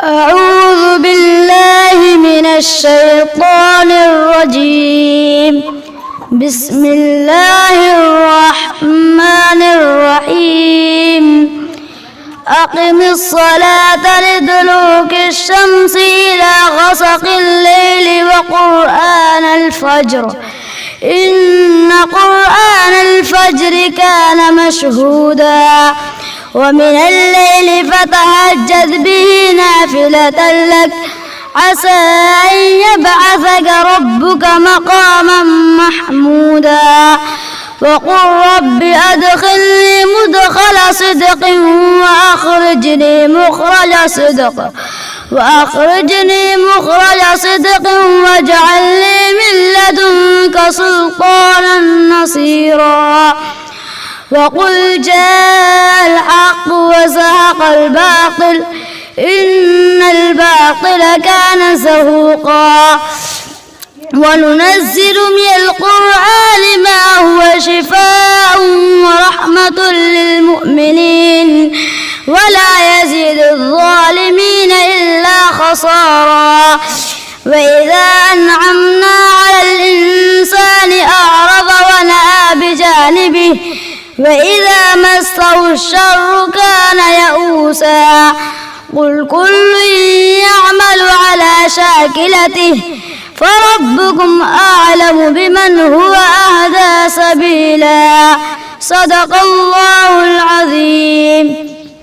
أعوذ بالله من الشيطان الرجيم. بسم الله الرحمن الرحيم. أقم الصلاة لدلوك الشمس إلى غسق الليل وقرآن الفجر إن قرآن الفجر كان مشهودا ومن الليل فتهجد به نافلة لك عسى أن يبعثك ربك مقاما محمودا وقل رب أدخلني مدخل صدق وأخرجني مخرج صدق واجعل لي من لدنك سلطانا نصيرا وقل جاء الحق وزهق الباطل إن الباطل كان زهوقا وننزل من القرآن ما هو شفاء ورحمة للمؤمنين ولا يزيد الظالمين إلا خسارا وإذا أنعمنا على الإنسان أعرض ونأى بجانبه وإذا مسه الشر كان يئوسا قل كل يعمل على شاكلته فربكم أعلم بمن هو أهدى سبيلا صدق الله العظيم.